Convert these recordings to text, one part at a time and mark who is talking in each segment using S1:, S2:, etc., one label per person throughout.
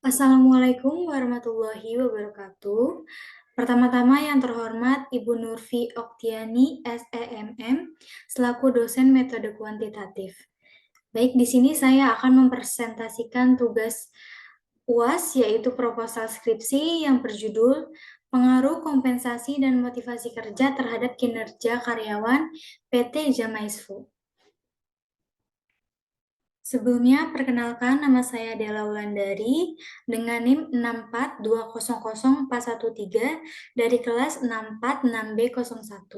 S1: Assalamualaikum warahmatullahi wabarakatuh. Pertama-tama yang terhormat Ibu Nurfi Oktiani, SEMM, selaku dosen metode kuantitatif. Baik, di sini saya akan mempresentasikan tugas UAS, yaitu proposal skripsi yang berjudul Pengaruh Kompensasi dan Motivasi Kerja terhadap Kinerja Karyawan PT Jamais Food. Sebelumnya, perkenalkan nama saya Dela Wulandari dengan NIM 642004113 dari kelas 646B01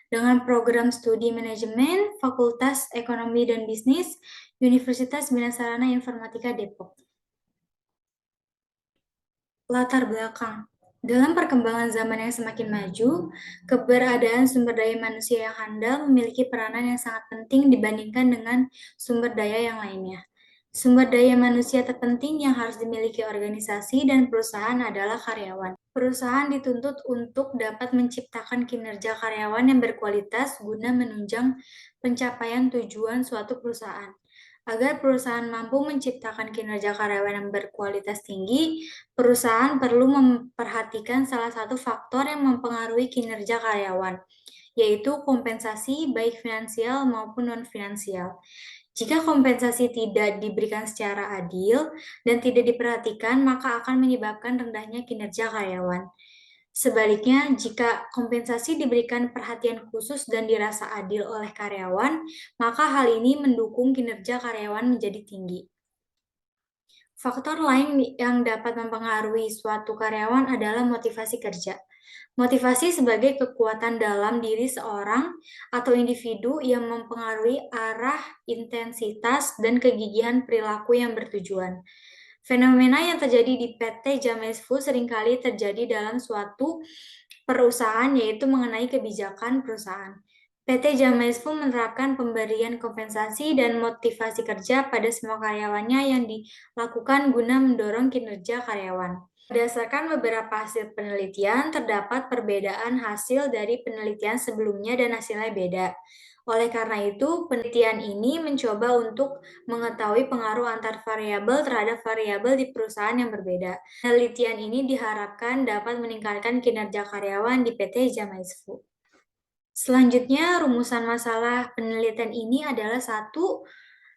S1: dengan program studi manajemen Fakultas Ekonomi dan Bisnis Universitas Bina Sarana Informatika Depok. Latar belakang. Dalam perkembangan zaman yang semakin maju, keberadaan sumber daya manusia yang handal memiliki peranan yang sangat penting dibandingkan dengan sumber daya yang lainnya. Sumber daya manusia terpenting yang harus dimiliki organisasi dan perusahaan adalah karyawan. Perusahaan dituntut untuk dapat menciptakan kinerja karyawan yang berkualitas guna menunjang pencapaian tujuan suatu perusahaan. Agar perusahaan mampu menciptakan kinerja karyawan yang berkualitas tinggi, perusahaan perlu memperhatikan salah satu faktor yang mempengaruhi kinerja karyawan, yaitu kompensasi baik finansial maupun non-finansial. Jika kompensasi tidak diberikan secara adil dan tidak diperhatikan, maka akan menyebabkan rendahnya kinerja karyawan. Sebaliknya, jika kompensasi diberikan perhatian khusus dan dirasa adil oleh karyawan, maka hal ini mendukung kinerja karyawan menjadi tinggi. Faktor lain yang dapat mempengaruhi suatu karyawan adalah motivasi kerja. Motivasi sebagai kekuatan dalam diri seorang atau individu yang mempengaruhi arah, intensitas, dan kegigihan perilaku yang bertujuan. Fenomena yang terjadi di PT Jamais Food seringkali terjadi dalam suatu perusahaan, yaitu mengenai kebijakan perusahaan. PT Jamais Food menerapkan pemberian kompensasi dan motivasi kerja pada semua karyawannya yang dilakukan guna mendorong kinerja karyawan. Berdasarkan beberapa hasil penelitian, terdapat perbedaan hasil dari penelitian sebelumnya dan hasilnya beda. Oleh karena itu, penelitian ini mencoba untuk mengetahui pengaruh antar variabel terhadap variabel di perusahaan yang berbeda. Penelitian ini diharapkan dapat meningkatkan kinerja karyawan di PT Jamais Food. Selanjutnya, rumusan masalah penelitian ini adalah satu.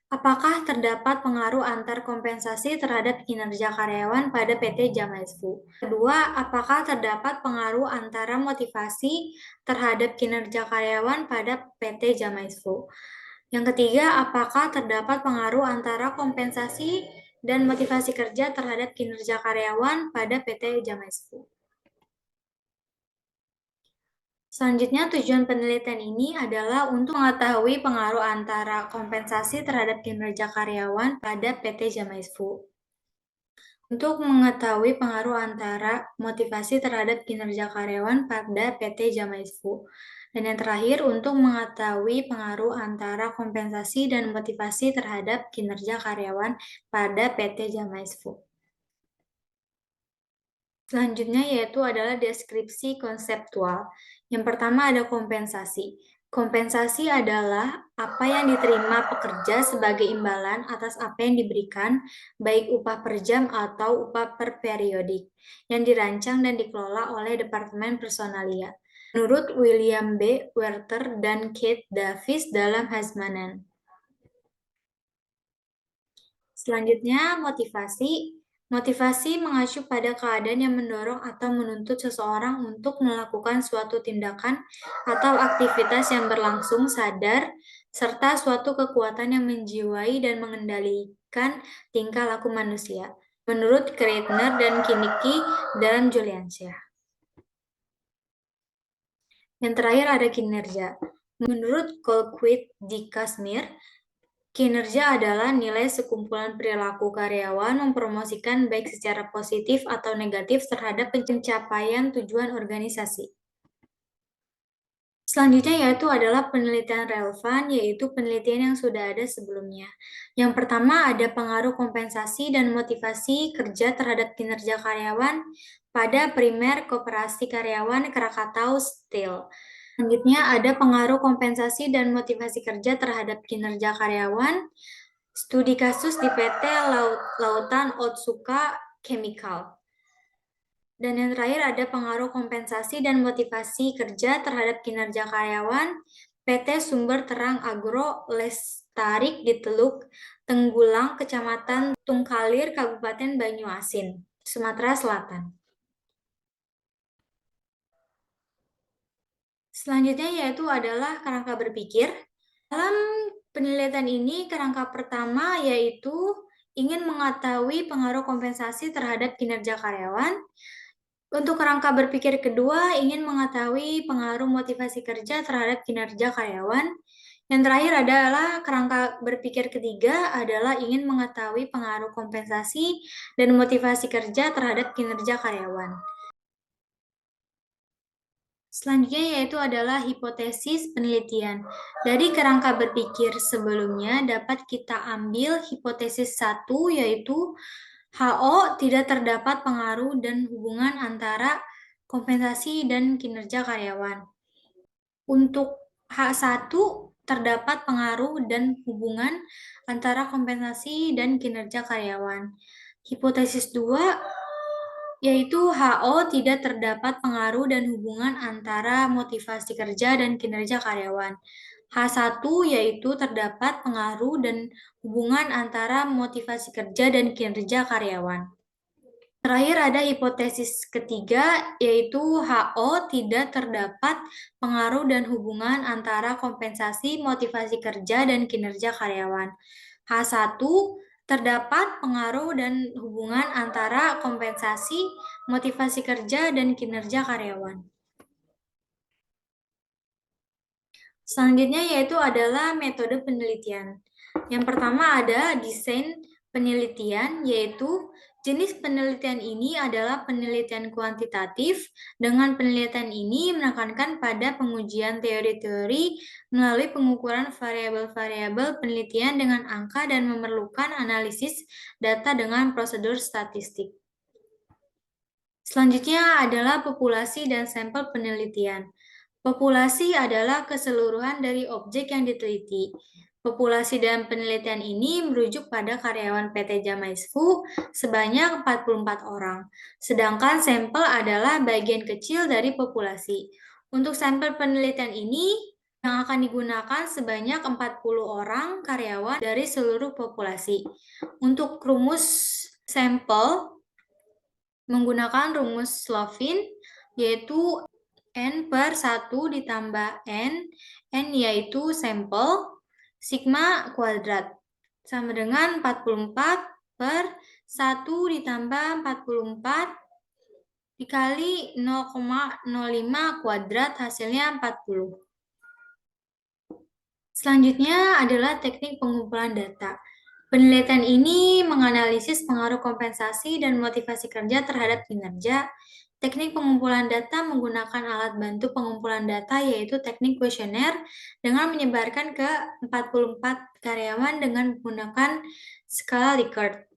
S1: Apakah terdapat pengaruh antar kompensasi terhadap kinerja karyawan pada PT Jamais Food? Kedua, apakah terdapat pengaruh antara motivasi terhadap kinerja karyawan pada PT Jamais Food? Yang ketiga, apakah terdapat pengaruh antara kompensasi dan motivasi kerja terhadap kinerja karyawan pada PT Jamais Food? Selanjutnya, tujuan penelitian ini adalah untuk mengetahui pengaruh antara kompensasi terhadap kinerja karyawan pada PT Jamais Food. Untuk mengetahui pengaruh antara motivasi terhadap kinerja karyawan pada PT Jamais Food. Dan yang terakhir, untuk mengetahui pengaruh antara kompensasi dan motivasi terhadap kinerja karyawan pada PT Jamais Food. Selanjutnya yaitu adalah deskripsi konseptual. Yang pertama ada kompensasi. Kompensasi adalah apa yang diterima pekerja sebagai imbalan atas apa yang diberikan, baik upah per jam atau upah per periodik, yang dirancang dan dikelola oleh Departemen Personalia. Menurut William B. Werther dan Kate Davis dalam Hasmanan. Selanjutnya, motivasi. Motivasi mengacu pada keadaan yang mendorong atau menuntut seseorang untuk melakukan suatu tindakan atau aktivitas yang berlangsung sadar, serta suatu kekuatan yang menjiwai dan mengendalikan tingkah laku manusia. Menurut Kreitner dan Kinnicki dalam Juliansyah. Yang terakhir ada kinerja. Menurut Colquitt di Kashmir, kinerja adalah nilai sekumpulan perilaku karyawan mempromosikan baik secara positif atau negatif terhadap pencapaian tujuan organisasi. Selanjutnya yaitu adalah penelitian relevan, yaitu penelitian yang sudah ada sebelumnya. Yang pertama ada pengaruh kompensasi dan motivasi kerja terhadap kinerja karyawan pada primer koperasi karyawan Krakatau Steel. Selanjutnya ada pengaruh kompensasi dan motivasi kerja terhadap kinerja karyawan. Studi kasus di PT Lautan Otsuka chemical. Dan yang terakhir ada pengaruh kompensasi dan motivasi kerja terhadap kinerja karyawan PT Sumber Terang Agro Lestari di Teluk Tenggulang, Kecamatan Tungkalir, Kabupaten Banyuasin, Sumatera Selatan. Selanjutnya yaitu adalah kerangka berpikir. Dalam penelitian ini, kerangka pertama yaitu ingin mengetahui pengaruh kompensasi terhadap kinerja karyawan. Untuk kerangka berpikir kedua, ingin mengetahui pengaruh motivasi kerja terhadap kinerja karyawan. Yang terakhir adalah kerangka berpikir ketiga adalah ingin mengetahui pengaruh kompensasi dan motivasi kerja terhadap kinerja karyawan. Selanjutnya yaitu adalah hipotesis penelitian. Dari kerangka berpikir sebelumnya dapat kita ambil hipotesis 1 yaitu HO tidak terdapat pengaruh dan hubungan antara kompensasi dan kinerja karyawan. Untuk H1 terdapat pengaruh dan hubungan antara kompensasi dan kinerja karyawan. Hipotesis 2 yaitu HO tidak terdapat pengaruh dan hubungan antara motivasi kerja dan kinerja karyawan. H1 yaitu terdapat pengaruh dan hubungan antara motivasi kerja dan kinerja karyawan. Terakhir ada hipotesis ketiga, yaitu HO tidak terdapat pengaruh dan hubungan antara kompensasi motivasi kerja dan kinerja karyawan. H1 terdapat pengaruh dan hubungan antara kompensasi motivasi kerja dan kinerja karyawan. Selanjutnya yaitu adalah metode penelitian. Yang pertama ada desain penelitian, yaitu jenis penelitian ini adalah penelitian kuantitatif. Dengan penelitian ini menekankan pada pengujian teori-teori melalui pengukuran variabel-variabel penelitian dengan angka dan memerlukan analisis data dengan prosedur statistik. Selanjutnya adalah populasi dan sampel penelitian. Populasi adalah keseluruhan dari objek yang diteliti. Populasi dalam penelitian ini merujuk pada karyawan PT Jamaisfu sebanyak 44 orang, sedangkan sampel adalah bagian kecil dari populasi. Untuk sampel penelitian ini yang akan digunakan sebanyak 40 orang karyawan dari seluruh populasi. Untuk rumus sampel menggunakan rumus Slovin, yaitu N per 1 ditambah N yaitu sampel, sigma kuadrat, sama dengan 44 per 1 ditambah 44 dikali 0,05 kuadrat, hasilnya 40. Selanjutnya adalah teknik pengumpulan data. Penelitian ini menganalisis pengaruh kompensasi dan motivasi kerja terhadap kinerja. Teknik pengumpulan data menggunakan alat bantu pengumpulan data yaitu teknik kuesioner dengan menyebarkan ke 44 karyawan dengan menggunakan skala Likert.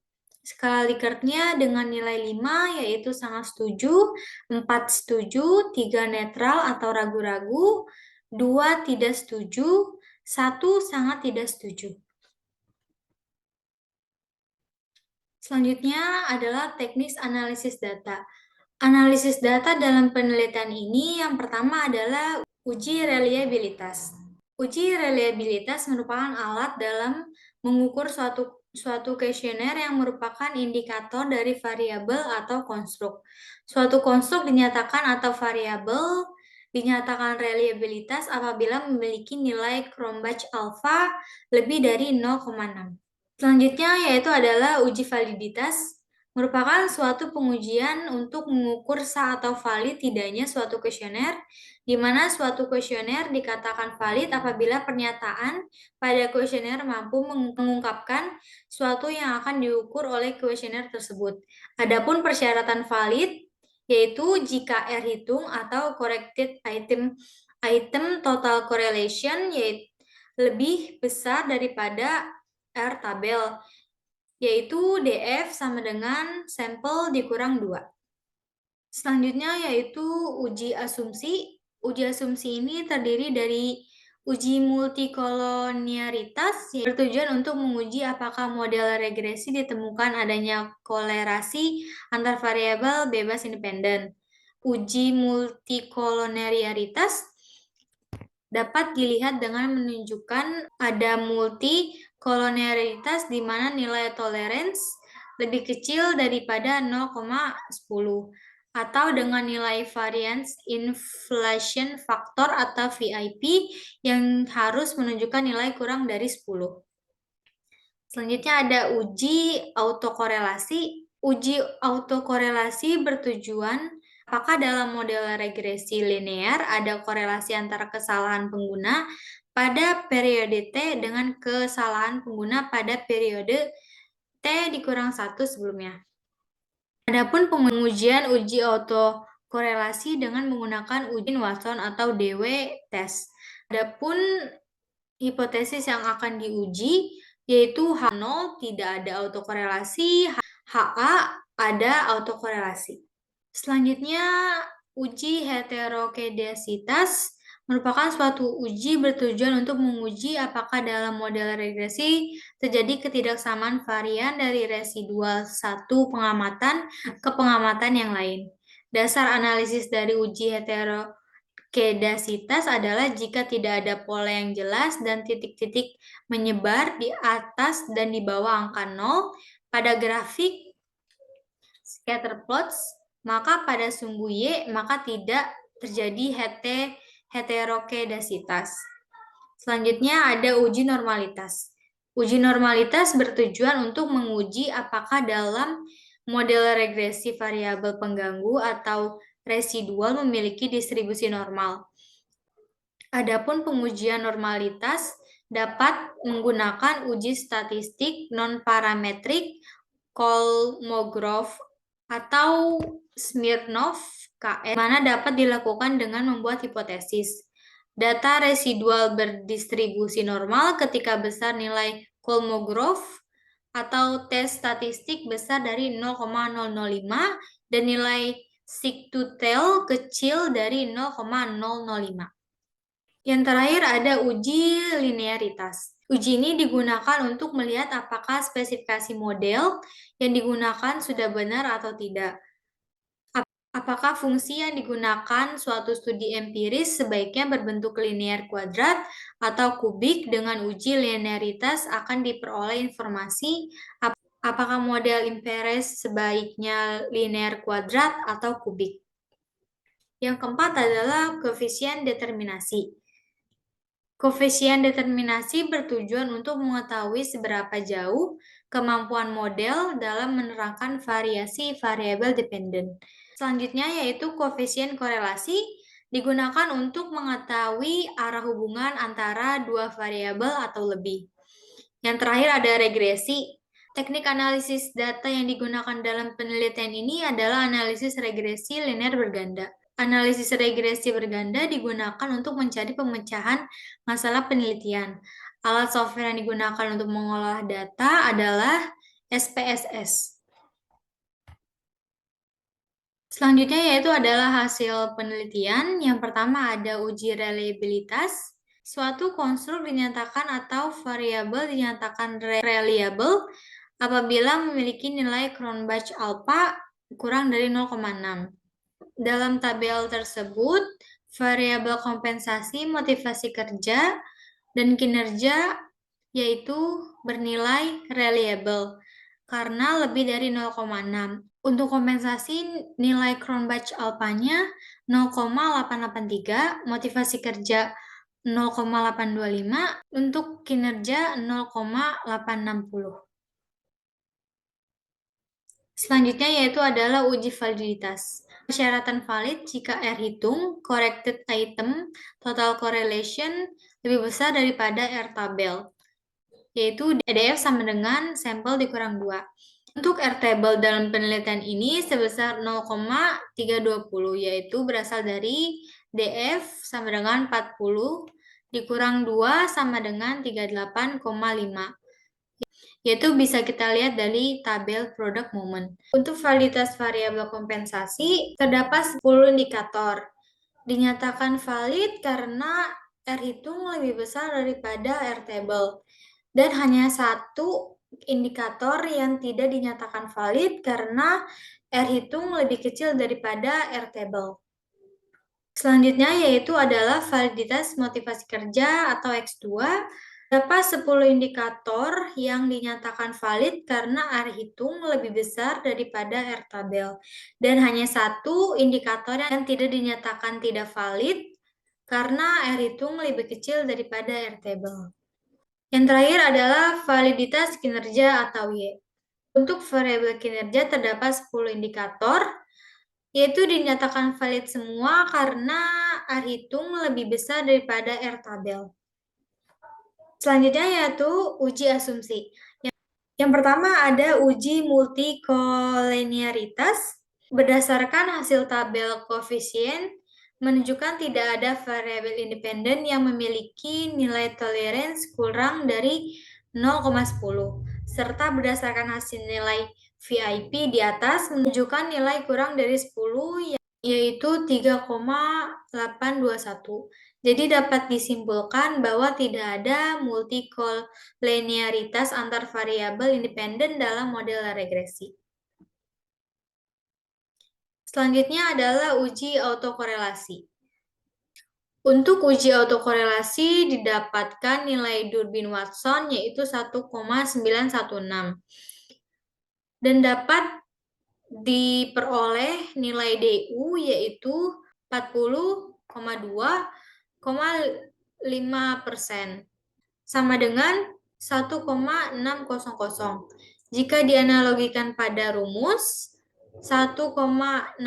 S1: Skala Likert-nya dengan nilai 5 yaitu sangat setuju, 4 setuju, 3 netral atau ragu-ragu, 2 tidak setuju, 1 sangat tidak setuju. Selanjutnya adalah teknis analisis data. Analisis data dalam penelitian ini yang pertama adalah uji reliabilitas. Uji reliabilitas merupakan alat dalam mengukur suatu kuesioner yang merupakan indikator dari variabel atau konstruk. Suatu konstruk dinyatakan atau variabel dinyatakan reliabilitas apabila memiliki nilai Cronbach alpha lebih dari 0,6. Selanjutnya yaitu adalah uji validitas, merupakan suatu pengujian untuk mengukur sah atau valid tidaknya suatu kuesioner, di mana suatu kuesioner dikatakan valid apabila pernyataan pada kuesioner mampu mengungkapkan suatu yang akan diukur oleh kuesioner tersebut. Adapun persyaratan valid yaitu jika R hitung atau corrected item total correlation yaitu lebih besar daripada R tabel, yaitu DF sama dengan sampel dikurang 2. Selanjutnya yaitu uji asumsi. Uji asumsi ini terdiri dari Uji multikolonialitas bertujuan untuk menguji apakah model regresi ditemukan adanya kolerasi antar variabel bebas independen. Uji multikolonialitas dapat dilihat dengan menunjukkan ada multikolonialitas di mana nilai tolerance lebih kecil daripada 0,10 atau dengan nilai variance inflation factor atau VIP yang harus menunjukkan nilai kurang dari 10. Selanjutnya ada uji autokorelasi. Uji autokorelasi bertujuan apakah dalam model regresi linear ada korelasi antara kesalahan pengguna pada periode T dengan kesalahan pengguna pada periode T dikurang 1 sebelumnya. Adapun pengujian uji autokorelasi dengan menggunakan uji Watson atau DW test. Adapun hipotesis yang akan diuji yaitu H0 tidak ada autokorelasi, HA ada autokorelasi. Selanjutnya, uji heterokedasitas merupakan suatu uji bertujuan untuk menguji apakah dalam model regresi terjadi ketidaksamaan varian dari residual satu pengamatan ke pengamatan yang lain. Dasar analisis dari uji heterokedasitas adalah jika tidak ada pola yang jelas dan titik-titik menyebar di atas dan di bawah angka 0 pada grafik scatter plots, maka pada sumbu Y maka tidak terjadi heterokedasitas. Selanjutnya ada uji normalitas. Uji normalitas bertujuan untuk menguji apakah dalam model regresi variabel pengganggu atau residual memiliki distribusi normal. Adapun pengujian normalitas dapat menggunakan uji statistik non-parametrik Kolmogorov atau Smirnov KS, mana dapat dilakukan dengan membuat hipotesis. Data residual berdistribusi normal ketika besar nilai Kolmogorov atau tes statistik besar dari 0,005 dan nilai sigma-tail kecil dari 0,005. Yang terakhir ada uji linearitas. Uji ini digunakan untuk melihat apakah spesifikasi model yang digunakan sudah benar atau tidak. Apakah fungsi yang digunakan suatu studi empiris sebaiknya berbentuk linear kuadrat atau kubik. Dengan uji linearitas akan diperoleh informasi apakah model empiris sebaiknya linear kuadrat atau kubik. Yang keempat adalah koefisien determinasi. Koefisien determinasi bertujuan untuk mengetahui seberapa jauh kemampuan model dalam menerangkan variasi variabel dependen. Selanjutnya yaitu koefisien korelasi digunakan untuk mengetahui arah hubungan antara dua variabel atau lebih. Yang terakhir ada regresi. Teknik analisis data yang digunakan dalam penelitian ini adalah analisis regresi linear berganda. Analisis regresi berganda digunakan untuk mencari pemecahan masalah penelitian. Alat software yang digunakan untuk mengolah data adalah SPSS. Selanjutnya yaitu adalah hasil penelitian. Yang pertama ada uji reliabilitas. Suatu konstruk dinyatakan atau variabel dinyatakan reliable apabila memiliki nilai Cronbach alpha kurang dari 0,6. Dalam tabel tersebut, variabel kompensasi, motivasi kerja, dan kinerja yaitu bernilai reliable karena lebih dari 0,6. Untuk kompensasi, nilai Cronbach alpha-nya 0,883, motivasi kerja 0,825, untuk kinerja 0,860. Selanjutnya yaitu adalah uji validitas. Persyaratan valid jika R hitung, corrected item, total correlation lebih besar daripada R tabel, yaitu DF sama dengan sampel dikurang 2. Untuk R table dalam penelitian ini sebesar 0,320, yaitu berasal dari DF sama dengan 40, dikurang 2 sama dengan 38,5. Yaitu bisa kita lihat dari tabel product moment. Untuk validitas variabel kompensasi, terdapat 10 indikator. Dinyatakan valid karena R hitung lebih besar daripada R table. Dan hanya satu indikator yang tidak dinyatakan valid karena R hitung lebih kecil daripada R table. Selanjutnya yaitu adalah validitas motivasi kerja atau X2. Dapat 10 indikator yang dinyatakan valid karena R hitung lebih besar daripada R tabel. Dan hanya satu indikator yang tidak dinyatakan tidak valid karena R hitung lebih kecil daripada R table. Yang terakhir adalah validitas kinerja atau Y. Untuk variabel kinerja terdapat 10 indikator, yaitu dinyatakan valid semua karena R hitung lebih besar daripada R tabel. Selanjutnya yaitu uji asumsi. Yang pertama ada uji multikolinearitas. Berdasarkan hasil tabel koefisien, menunjukkan tidak ada variabel independen yang memiliki nilai tolerance kurang dari 0,10. Serta berdasarkan hasil nilai VIP di atas menunjukkan nilai kurang dari 10 yaitu 3,821. Jadi dapat disimpulkan bahwa tidak ada multikolinearitas antar variabel independen dalam model regresi. Selanjutnya adalah uji autokorelasi. Untuk uji autokorelasi didapatkan nilai Durbin-Watson yaitu 1,916 dan dapat diperoleh nilai DU yaitu 40,2,5% sama dengan 1,600. Jika dianalogikan pada rumus, 1,6000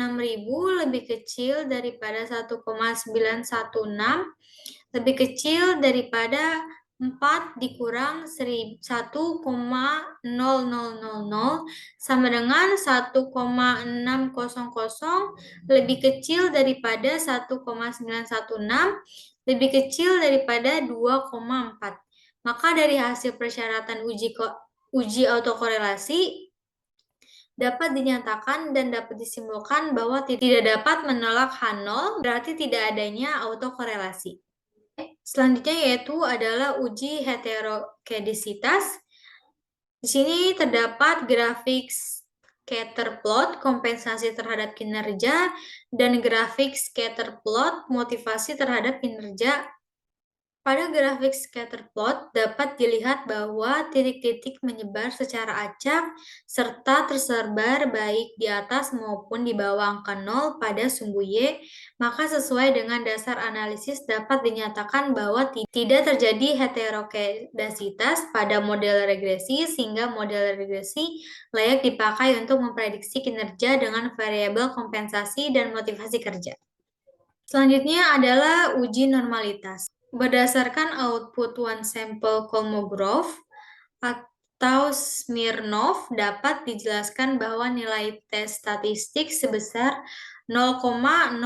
S1: lebih kecil daripada 1,916 lebih kecil daripada 4 dikurang 1,0000 sama dengan 1,600 lebih kecil daripada 1,916 lebih kecil daripada 2,4. Maka dari hasil persyaratan uji autokorelasi dapat dinyatakan dan dapat disimpulkan bahwa tidak dapat menolak H0, berarti tidak adanya autokorelasi. Selanjutnya yaitu adalah uji heterokedisitas. Di sini terdapat grafik scatter plot kompensasi terhadap kinerja dan grafik scatter plot motivasi terhadap kinerja. Pada grafik scatter plot dapat dilihat bahwa titik-titik menyebar secara acak serta tersebar baik di atas maupun di bawah angka 0 pada sumbu Y, maka sesuai dengan dasar analisis dapat dinyatakan bahwa tidak terjadi heterokedasitas pada model regresi sehingga model regresi layak dipakai untuk memprediksi kinerja dengan variabel kompensasi dan motivasi kerja. Selanjutnya adalah uji normalitas. Berdasarkan output one sample Kolmogorov atau Smirnov dapat dijelaskan bahwa nilai tes statistik sebesar 0,080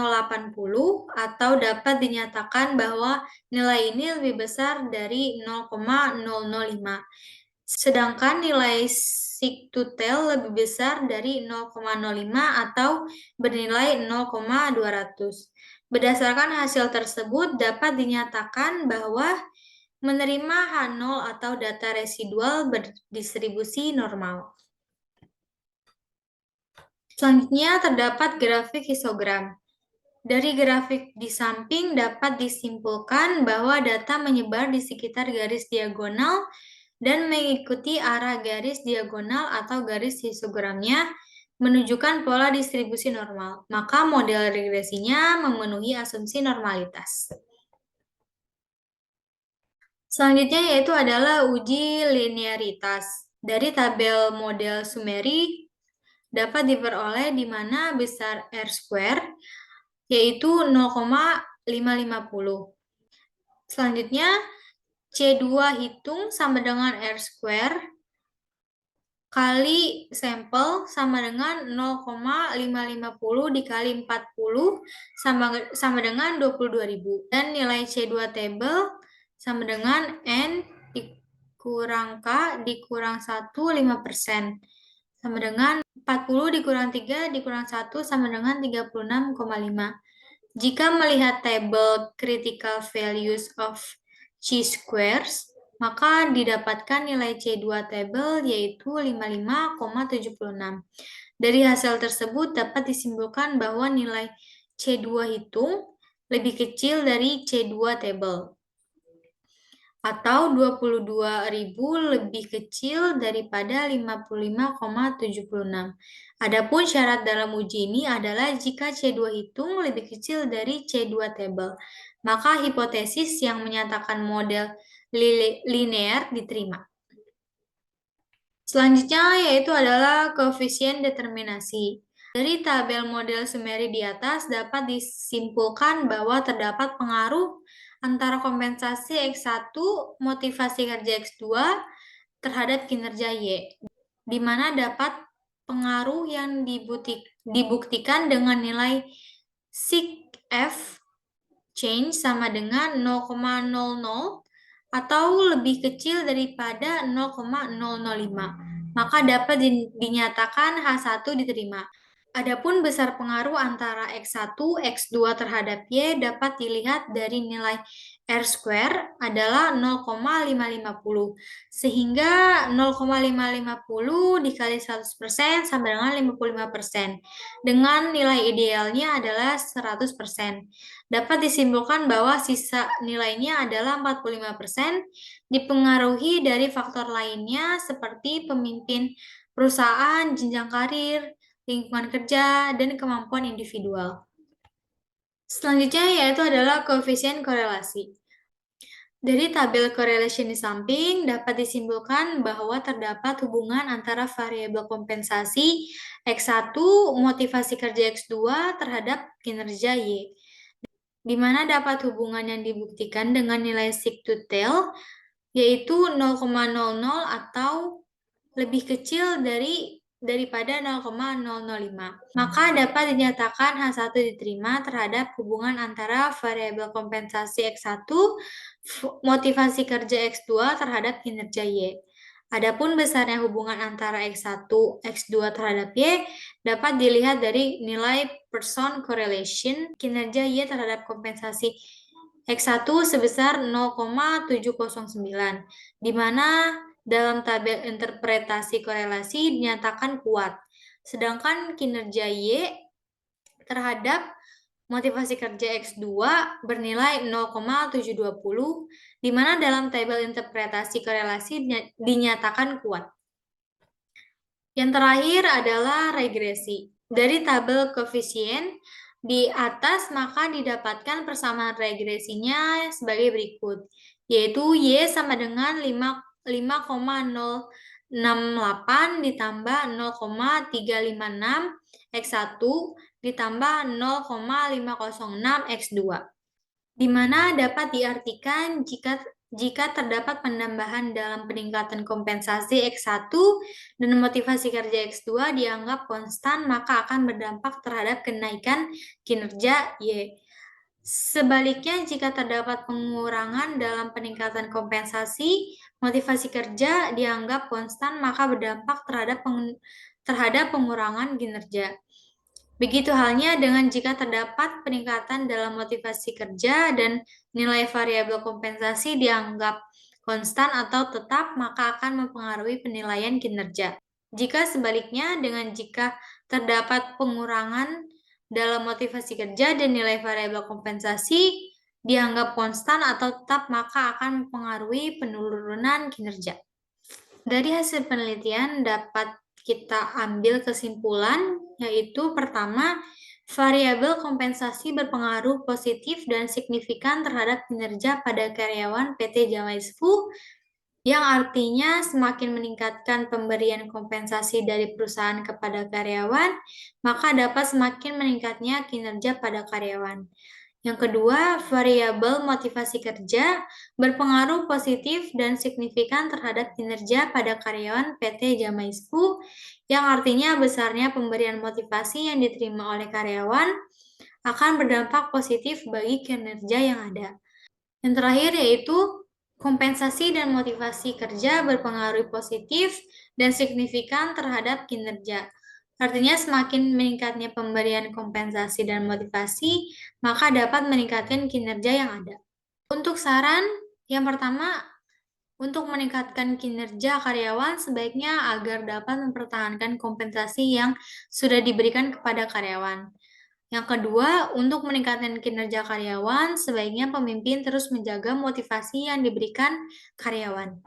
S1: atau dapat dinyatakan bahwa nilai ini lebih besar dari 0,005. Sedangkan nilai seek to tell lebih besar dari 0,05 atau bernilai 0,200. Berdasarkan hasil tersebut dapat dinyatakan bahwa menerima H0 atau data residual berdistribusi normal. Selanjutnya terdapat grafik histogram. Dari grafik di samping dapat disimpulkan bahwa data menyebar di sekitar garis diagonal dan mengikuti arah garis diagonal atau garis histogramnya menunjukkan pola distribusi normal, maka model regresinya memenuhi asumsi normalitas. Selanjutnya yaitu adalah uji linearitas. Dari tabel model Sumeri dapat diperoleh di mana besar R square yaitu 0,550. Selanjutnya C2 hitung sama dengan R square kali sampel sama dengan 0,550 dikali 40 sama dengan 22.000. Dan nilai C2 table sama dengan N dikurang K dikurang 1, 5%. Sama dengan 40 dikurang 3 dikurang 1 sama dengan 36,5. Jika melihat tabel critical values of chi-squares, maka didapatkan nilai C2 tabel yaitu 55,76. Dari hasil tersebut dapat disimpulkan bahwa nilai C2 hitung lebih kecil dari C2 tabel, atau 22.000 lebih kecil daripada 55,76. Adapun syarat dalam uji ini adalah jika C2 hitung lebih kecil dari C2 tabel, maka hipotesis yang menyatakan model linear diterima. Selanjutnya yaitu adalah koefisien determinasi. Dari tabel model summary di atas dapat disimpulkan bahwa terdapat pengaruh antara kompensasi X1 motivasi kerja X2 terhadap kinerja Y, di mana dapat pengaruh yang dibuktikan dengan nilai sig F change sama dengan 0,00 atau lebih kecil daripada 0,005, maka dapat dinyatakan H1 diterima. Adapun besar pengaruh antara X1, X2 terhadap Y dapat dilihat dari nilai R² adalah 0,550, sehingga 0,550 dikali 100% sama dengan 55%, dengan nilai idealnya adalah 100%. Dapat disimpulkan bahwa sisa nilainya adalah 45%, dipengaruhi dari faktor lainnya seperti pemimpin perusahaan, jenjang karir, lingkungan kerja, dan kemampuan individual. Selanjutnya yaitu adalah koefisien korelasi. Dari tabel correlation di samping dapat disimpulkan bahwa terdapat hubungan antara variabel kompensasi X1 motivasi kerja X2 terhadap kinerja Y, di mana dapat hubungan yang dibuktikan dengan nilai sig to tail yaitu 0,00 atau lebih kecil daripada 0,005. Maka dapat dinyatakan H1 diterima terhadap hubungan antara variabel kompensasi X1 motivasi kerja X2 terhadap kinerja Y. Adapun besarnya hubungan antara X1, X2 terhadap Y dapat dilihat dari nilai Pearson correlation kinerja Y terhadap kompensasi X1 sebesar 0,709, di mana dalam tabel interpretasi korelasi dinyatakan kuat, sedangkan kinerja Y terhadap motivasi kerja X2 bernilai 0,720, di mana dalam tabel interpretasi korelasi dinyatakan kuat. Yang terakhir adalah regresi. Dari tabel koefisien di atas maka didapatkan persamaan regresinya sebagai berikut, yaitu Y sama dengan 5,068 ditambah 0,356 X1 ditambah 0,506 X2, di mana dapat diartikan jika terdapat penambahan dalam peningkatan kompensasi X1 dan motivasi kerja X2 dianggap konstan, maka akan berdampak terhadap kenaikan kinerja Y. Sebaliknya, jika terdapat pengurangan dalam peningkatan kompensasi, motivasi kerja dianggap konstan, maka berdampak terhadap pengurangan kinerja. Begitu halnya dengan jika terdapat peningkatan dalam motivasi kerja dan nilai variabel kompensasi dianggap konstan atau tetap, maka akan mempengaruhi penilaian kinerja. Jika sebaliknya, jika terdapat pengurangan dalam motivasi kerja dan nilai variabel kompensasi dianggap konstan atau tetap, maka akan mempengaruhi penurunan kinerja. Dari hasil penelitian dapat kita ambil kesimpulan, yaitu pertama, variabel kompensasi berpengaruh positif dan signifikan terhadap kinerja pada karyawan PT Jamaisfu, yang artinya semakin meningkatkan pemberian kompensasi dari perusahaan kepada karyawan, maka dapat semakin meningkatnya kinerja pada karyawan. Yang kedua, variabel motivasi kerja berpengaruh positif dan signifikan terhadap kinerja pada karyawan PT Jamaisfu, yang artinya besarnya pemberian motivasi yang diterima oleh karyawan akan berdampak positif bagi kinerja yang ada. Yang terakhir yaitu kompensasi dan motivasi kerja berpengaruh positif dan signifikan terhadap kinerja. Artinya semakin meningkatnya pemberian kompensasi dan motivasi, maka dapat meningkatkan kinerja yang ada. Untuk saran, yang pertama, untuk meningkatkan kinerja karyawan sebaiknya agar dapat mempertahankan kompensasi yang sudah diberikan kepada karyawan. Yang kedua, untuk meningkatkan kinerja karyawan, sebaiknya pemimpin terus menjaga motivasi yang diberikan karyawan.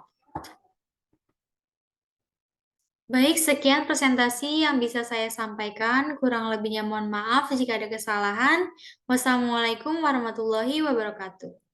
S1: Baik, sekian presentasi yang bisa saya sampaikan. Kurang lebihnya mohon maaf jika ada kesalahan. Wassalamualaikum warahmatullahi wabarakatuh.